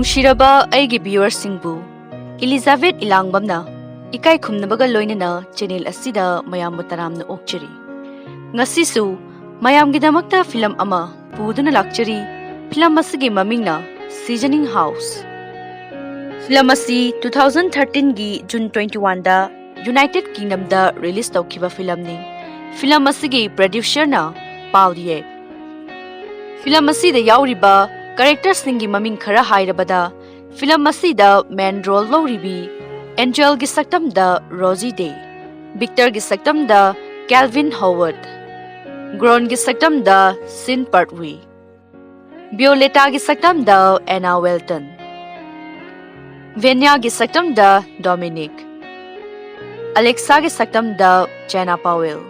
नुंशिरबा अैगी व्यूअर्सिंगबु Elizabeth इलांगबमना इकाई खुमनबगा लोइनना channel असिदा मयामबु तरामना ओक्चरी ngasisu mayamgidamakta film ama puduna lakchari film asigi mamingna seasoning house film asi 2013 gi June 21 da United Kingdom da release tawkiba film ni film asigi producer na Paul Ye film asi da yauriba characters ningi maming khara hairabada film asi da main role loribi Angel gi saktam da Rosie Day Victor gi saktam da Calvin Howard Gron gi saktam da Sin Pertwee Violetta gi saktam da Anna Welton Venya gi saktam da Dominic Alexa gi saktam da Jenna Powell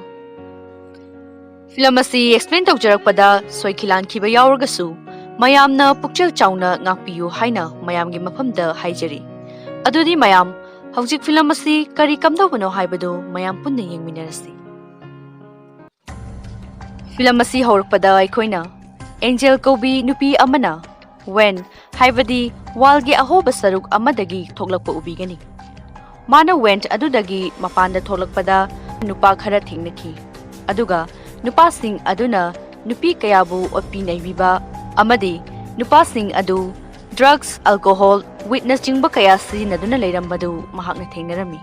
Film asi explain tawjarakpada soikilan khiba yauragasu mayamna pukchel chauna ngakpiyu haina mayamgi mafamda haijari adudi mayam hawjik film asi kari kamdawbano haibadu mayam punna yengminarasi film asi haurakpada aikoina Angel Kobi nupi amana when haibadi walgi ahoba saruk amadagi thoklakpa ubigani mana went adudagi mapanda thoklakpada nupa khara thingnaki aduga nupa sing aduna nupi kayabu opi naibiba amadi nupa sing adu drugs alcohol witness jingba kaya sinaduna leirambadu mahakna thengnarami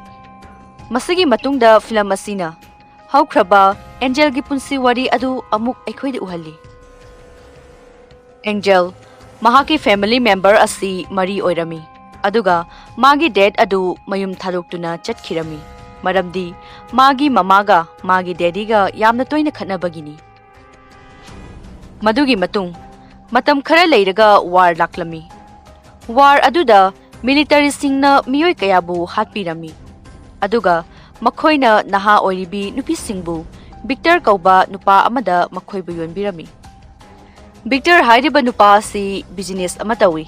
masigi matungda film asina haukraba Angel gi punsi wari adu amuk aikhoida uhalli Angel mahaki family member asi mari oirami aduga magi dad adu mayum tharuktuna chatkhirami maramdi magi mamaga magi daddy ga yamna toina khatnabagini madugi matung matam khara leiraga war laklami war aduda military singna miyoi kayabu hatpirami aduga makhoina naha oiribi nupi singbu Victor kauba nupa amada makhoibu yonbirami Victor hairiba nupa asi business amatawi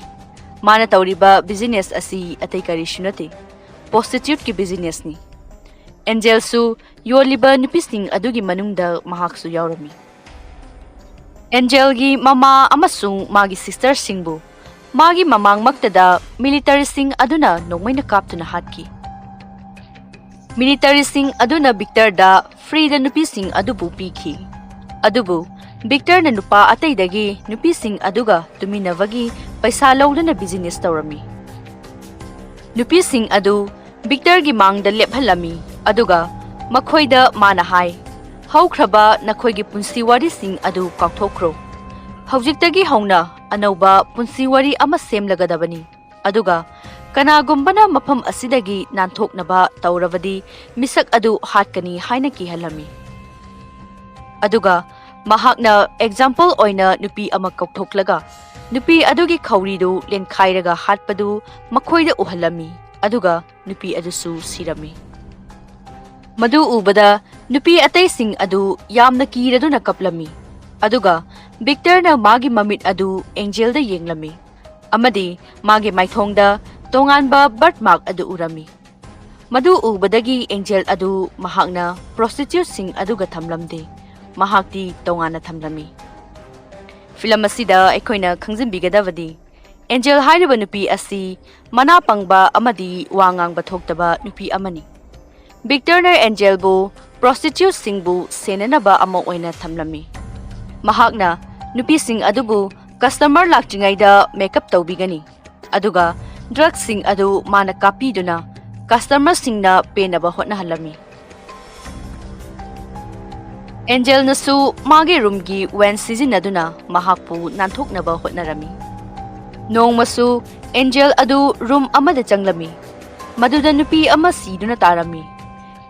mana tawriba business asi atai kari shunati prostitute ki business ni Angel su yoliba nupi sing adugi manungda mahaksu yaurami Angel gi mama amasung magi sister singbu magi mamang maktada military sing aduna nongmaina kaptuna hatki military sing aduna Victor da free da nupi sing adubu piki adubu Victor na nupa atay dagi nupi sing aduga tuminavagi paisa lawdana business tawrami nupi sing adu Victor gi mangda lephalami aduga makhoida mana hai haukraba nakhoi gi punsi wari sing adu kakthokro haujiktagi hauna anauba punsi wari ama semlagadabani aduga Kanagumbana mapam asidagi nanthoknaba tawravadi misak adu hatkani haina kihalami aduga mahakna example oina nupi ama kauthoklaga nupi adugi khawridu lenkhairaga hatpadu makhoida uhalami aduga nupi adusu sirami madu ubada nupi atai sing adu yamna kiraduna kaplami aduga Victor na magi mamit adu Angel da yenglami amadi magi maithongda tonganba birthmark adu urami madu ubadagi Angel adu mahakna prostitute sing aduga thamlamde mahakti tongana thamlami film asida aikoina khangjinbigadavadi Angel hairiba nupi asi mana pangba amadi wangang bathokdaba nupi amani Victor na Angel bu prostitute sing bu senanaba ama oina thamlami mahakna nupi sing adubu customer lakchingaida makeup tawbigani aduga drugs sing adu mana kapiduna customer singna penaba hotnahalami Angel nasu magi room gi when season aduna mahakpu nanthoknaba hotnarami nongmasu Angel adu room amada changlami maduda nupi ama siduna tarami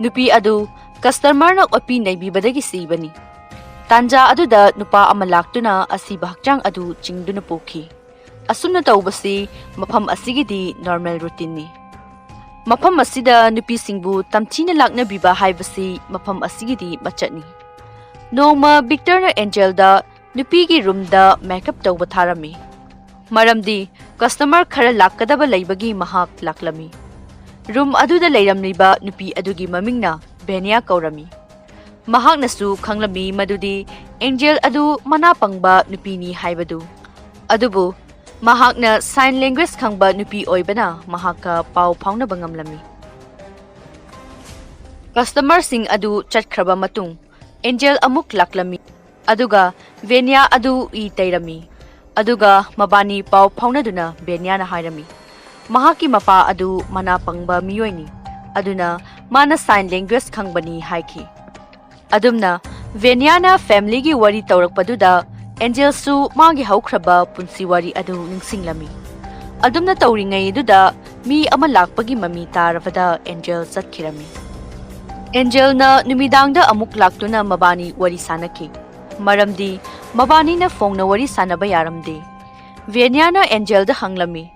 nupi adu customer na opi naibibadagi sibani tanja aduda nupa ama laktuna asiba hakchang adu chingduna pokhi asumna tawbasi mafam asigidi normal routine ni mafam asida nupi singbu tamchina lakna biba haibasi mafam asigidi machatni nongma Victor na Angel da nupi gi room da makeup tawba tharami maramdi customer khara lakkadaba leibagi mahak laklami room aduda leiramliba nupi adugi mamingna Benia kaurami mahaknasu khanglami madudi Angel adu mana pangba nupini haibadu adubu Mahakna sign language khangba nupi oibana mahaka pau phaunaba ngamlami. Customer sing adu chatkraba matung Angel amuk laklami. Aduga Venya adu I tairami. Aduga mabani pau phaunaduna Venya na hairami. Mahaki mapa adu manapangba miyoini. Aduna mana sign language khangbani haiki. Adumna Venya na family gi wari tawrakpaduda Angel su magi haukraba punsi wari adu ningsinglami. Adumna tawringai duda mi ama lakpagi mami tarabada Angel satkirami. Angel na numidangda amuk laktuna mabani wari sanaki. Maramdi mabani na phone na wari sanaba yaramde. Venya na Angel da hanglami.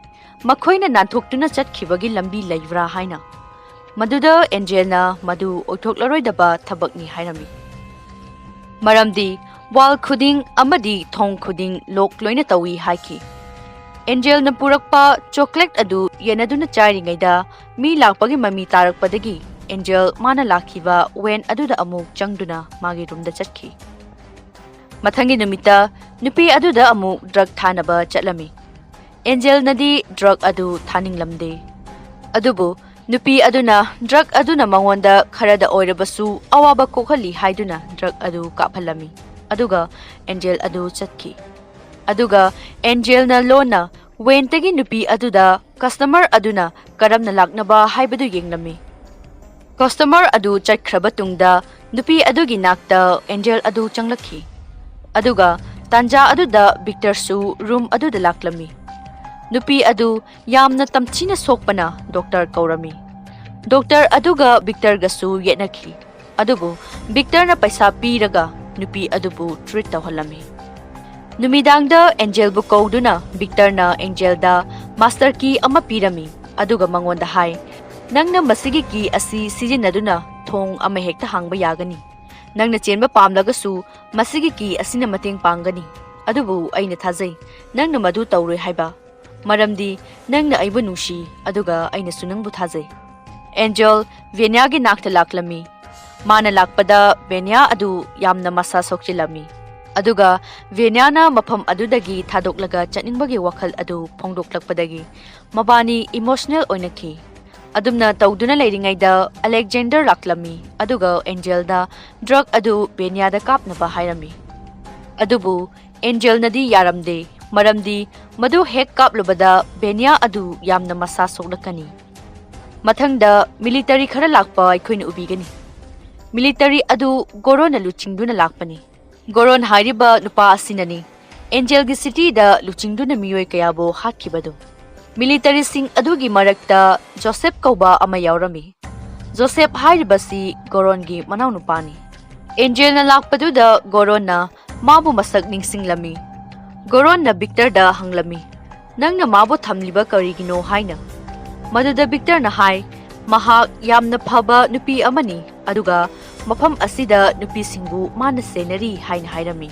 Makhoi na nanthokhtuna chatkibagi lambi laibra haina. Maduda Angel na madu othoklaroi daba thabakni hairami. Maramdi wal khuding amadi thong khuding lok loina tawi haiki. Angel na purakpa chocolate adu yenaduna charingaida mi lakpagi mami tarakpadagi Angel mana lakhiba wen aduda amuk changduna magi room da chatki. Mathangi numita nupi aduda amuk drug thanaba chatlami. Angel nadi drug adu thaning lamde. Adubu nupi aduna drug aduna mangonda kharada oirabasu awaba kokhali haiduna drug adu kaphalami. Aduga Angel adu chatki. Aduga Angel na lona wentagi nupi aduda customer aduna karamna laknaba haibadu yenglami. Customer adu chakhraba tungda nupi adugi nakta Angel adu changlakhi. Aduga tanja aduda Victor su room aduda laklami. Nupi adu yamna tamchina sokpana doctor kaurami. Doctor aduga Victor gasu yetnakhi. Adubu Victor na paisa piraga nupi adubu treat tawhalami. Numidangda Angel bu kauduna Victor na Angel da master key ama pirami. Aduga mangonda hai Nangna masigi ki asi sijinaduna thong ama hekta hangba yagani. Nangna chenba pamlagasu masigi ki asina mateng pangani. Adubu aina thajai nangna madu tawroi haiba. Maramdi nangna aibu nungshi aduga aina sunangbu thajai. Angel Venya gi nakta laklami. Mana lakpada Venya adu yamna masa sokchilami. Aduga Venya na mafam adudagi thadoklaga chatningbagi wakhal adu phongdoklakpadagi mabani emotional oinaki. Adumna tawduna leiringaida Alexander laklami. Aduga Angel da drug adu Venya da kapnaba hairami. Adubu Angel nadi yaramde. Maramdi madu hek kaplubada Venya adu yamna masa soklakani. Mathangda military khara lakpa aikhoina ubigani. Military adu Goron na luchingduna lakpani. Goron hairiba nupa asinani. Angel gi city da luchingduna miyoi kayabo hatkibadu. Military sing adugi marakta Joseph kauba ama yaurami. Joseph hairibasi Goron gi manaw nupani. Angel na lakpadu da Goron na mabu masak ningsinglami. Goron na Victor da hanglami. Nang na mabu thamliba karigino haina. Maduda Victor na hai mahak yamna phaba nupi amani. Aduga mafam asida nupi singbu mana senari haina hairami.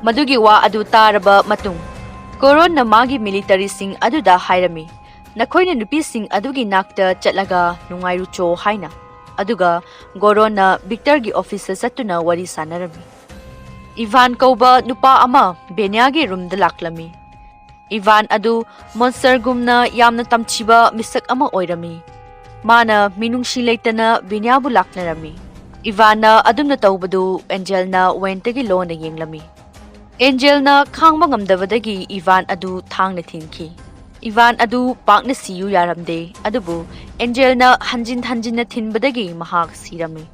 Madugi wa adu taraba matung. Goron na magi military sing aduda hairami. Nakoy na nupi sing adugi nakta chatlaga nungayrucho haina. Aduga Goron na Victor gi office satuna wari sanarami. Ivan kauba nupa ama Venya gi room da laklami. Ivan adu monster gumna yamna tamchiba misak ama oirami. Mana minungshi leitana Venya bu laknarami. Ivan na adumna tawbadu Angel na wentagi lo na yenglami. Angel na khangba ngamdabadagi Ivan adu thangna thinki. Ivan adu pakna siyu yaramde. Adubu Angel na hanjin na thinbadagi mahak sirami.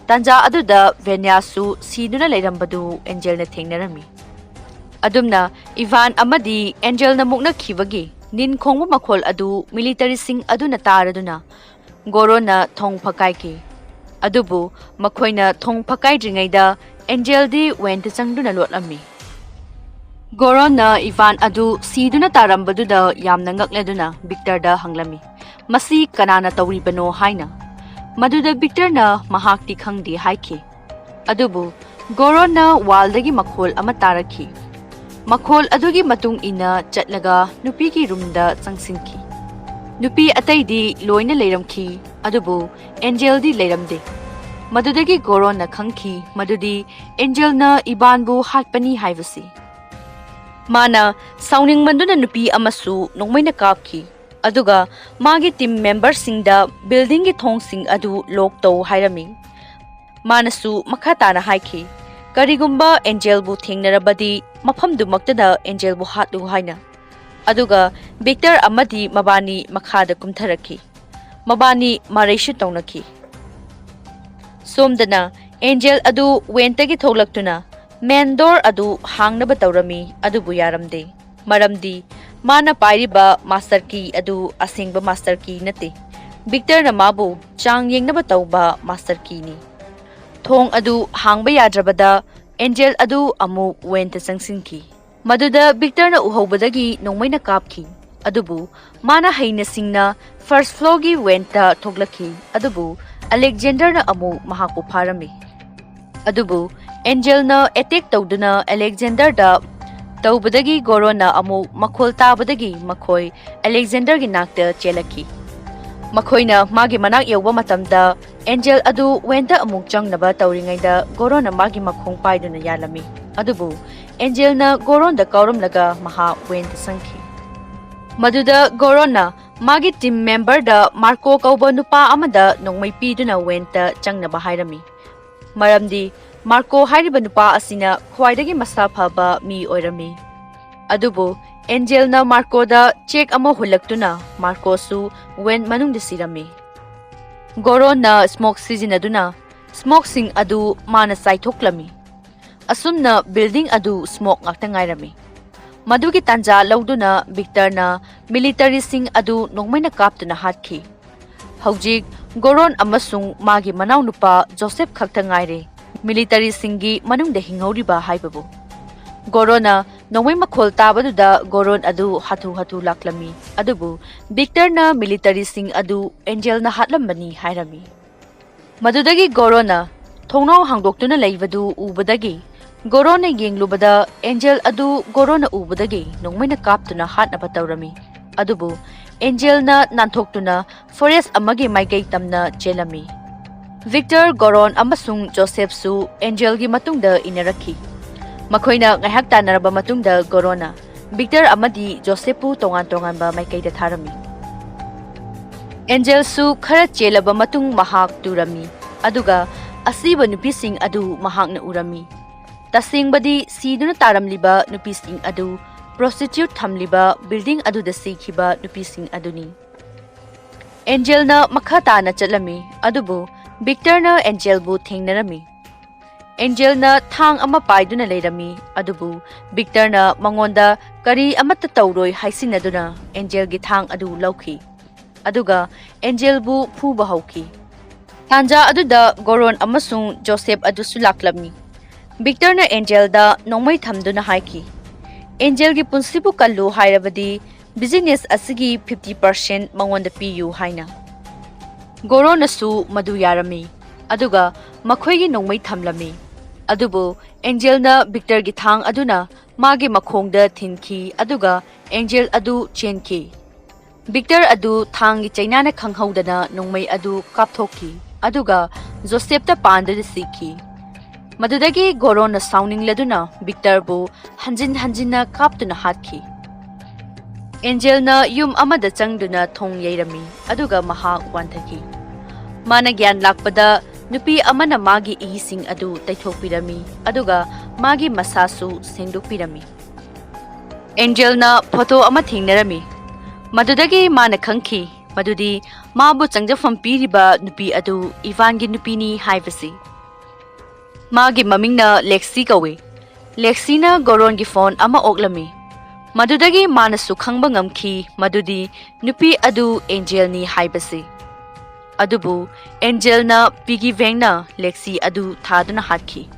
Tanja aduda Venya su siduna leirambadu Angel na thengnarami. Adumna Ivan amadi Angel na mukna khibagi nin khongbu makhol adu military sing aduna taraduna Goron na thong phakaiki. Adubu makhoina thong phakai dringaida Angel di went changduna lotlami. Goron na Ivan adu siduna tarambaduda yamna ngakleduna Victor da hanglami. Masi kanana tawribano haina. Maduda Victor na mahakti khangdi haiki. Adubu Goron na waldagi makhol ama tarakhi. Makhol adugi matung ina chatlaga nupi ki roomda changsinki. Nupi ataidi loina leiramki. Adubu Angel di leiramde. Madudagi Goron na khangki madudi Angel na Ivan bu hatpani haivasi. Mana sauningmanduna nupi amasu nongmaina kapki. Aduga magi team member singda building gi thong sing adu lock to hairami. Manasu makhatana haiki. Karigumba Angel bu thengnarabadi mafam dumaktada Angel bu hatu haina. Aduga Victor amadi mabani makhada kumtharaki. Mabani maraishu taunaki. Somdana Angel adu wentagi tholaktuna main door adu hangnaba taurami adubu yaramde. Maramdi mana pairiba master key adu asingba master key nate. Victor na mabu chang yengnaba tauba master key ni. Thong adu hangba yadrabada Angel adu amu wenta sangsinki. Maduda Victor na uhobadagi nongmaina kapki. Adubu mana haina singna first floor gi wenta thoglaki. Adubu Alexander na amu mahaku parami. Adubu Angel na attack tawduna Alexander da tawbadagi Goron na amu makhol tabadagi makhoi Alexander gi nakta chelaki. Makhoi na magi manak yawba matamda Angel adu wenta amuk changnaba tawringaida Goron na magi makhong paiduna yalami. Adubu Angel na Goron da kauramlaga maha wenta sangki. Maduda Goron na magi team member da Marco kauba nupa amada nongmay piduna wenta changnaba hairami. Maramdi Marco hairiba nupa asina khwaidagi masa phaba mi oirami. Adubu Angel na Marco da check ama hulaktuna Marco su wen manungda sirami. Goron na smoke sizinaduna smoke sing adu mana saithoklami. Asumna building adu smoke ngakta ngairami. Madugi tanja lauduna Victor na military sing adu nongmaina kaptuna hatki. Haujik Goron amasung magi manaw nupa Joseph khakta ngaire. Military singi manungda hinghauriba haibabu. Gorona nongmai makhol tabaduda Goron adu hatu laklami. Adubu Victor na military sing adu Angel na hatlambani hairami. Madudagi Gorona thongnaw hangdoktuna leibadu ubadagi Gorona yenglubada Angel adu Gorona ubadagi nongmai na kaptuna hatnaba tawrami. Adubu Angel na nanthokhtuna forest amagi maigai tamna chelami. Victor, Goron amasung Joseph su Angel gi matungda inaraki. Makhoina ngahak tanaraba matungda Gorona Victor amadi Joseph pu tongan ba maikaida tharami. Angel su khara chelaba matung mahak turami. Aduga asiba nupising adu mahakna urami. Tasingbadi siduna taramliba nupising adu prostitute thamliba building adu da sikhiba nupising aduni. Angel na makhata na chalami. Adubu Victor na Angel bu thengnarami. Angel na thang ama paiduna leirami. Adubu Victor na mangonda kari amata tawroi haisinaduna Angel gi thang adu lauki. Aduga Angel bu phuba hauki. Tanja aduda Goron amasung Joseph adu sulaklami. Victor na Angel da nongmai thamduna haiki. Angel gi punsibu kallu hairabadi business asigi 50% mangonda piyu haina. Goron nasu madu yarami. Aduga makhoigi nongmai thamlami. Adubu Angel na Victor gi thang aduna magi makhongda thinki aduga Angel adu chenki. Victor adu thang gi chainana khanghaudana nongmai adu kapthoki. Aduga Joseph ta panda sikhi. Madudagi Goron na sounding laduna Victor bu hanjin na kaptuna hatki. Angel na yum amada changduna thong yairami. Aduga maha wanthaki. Mana gyan lakpada nupi amana magi ihising adu taithokpirami. Aduga magi masasu sengdokpirami. Angel na photo ama thingnarami. Madudagi mana khangki. Madudi mabu changjafam piriba nupi adu Ivan gi nupi ni haibasi. Magi mamingna Lexi kawe. Lexi na Goron gi phone ama oklami. Madudagi mana su khangba ngamki madudi nupi adu Angel ni haibasi. Adubu Angel na pigi vengna Lexi adu thaduna hatki.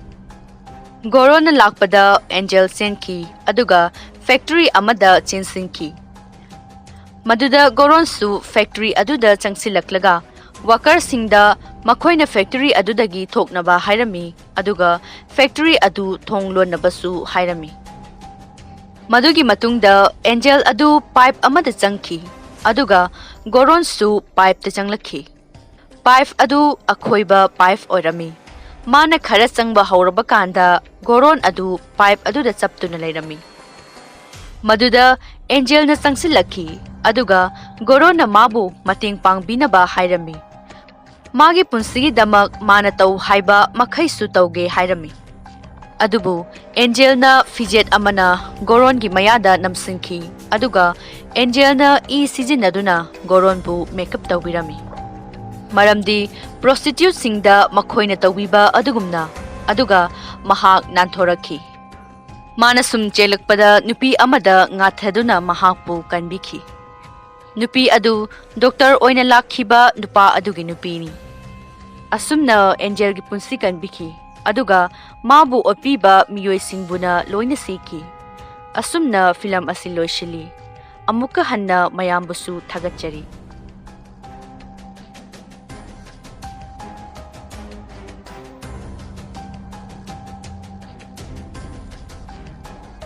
Goron na lakpada Angel senki aduga factory amada chinsinki. Maduda Goron su factory aduda changsilaklaga worker singda makhoina factory adudagi thoknaba hairami aduga factory adu thonglon nabasu hairami. Madugi matungda Angel adu pipe amada changki aduga Goron su pipe ta changlakhi. Pipe adu akhoiba pipe oirami. Mana khara changba hauraba kanda Goron adu pipe adu da chaptuna leirami. Maduda Angel na changsilakhi aduga Goron na mabu mating pangbinaba hairami. Magi punsigi damak mana tau haiba makhaisu tauge hairami. Adubu Angel na fijet amana Goron gi mayada namsingki aduga Angel na sizinaduna Goron bu makeup tawbirami. Maramdi prostitute singda makhoina tawbiba adugumna aduga mahak nanthoraki. Mana sum chelakpada nupi amada ngathaduna mahakpu kanbiki. Nupi adu doktor oina lakhiba nupa adugi nupini. Asumna Angel gi punsi kanbiki aduga mabu opiba miyoi singbuna loina siki. Asumna film asi loishili. Amuka hanna mayambusu thagachari.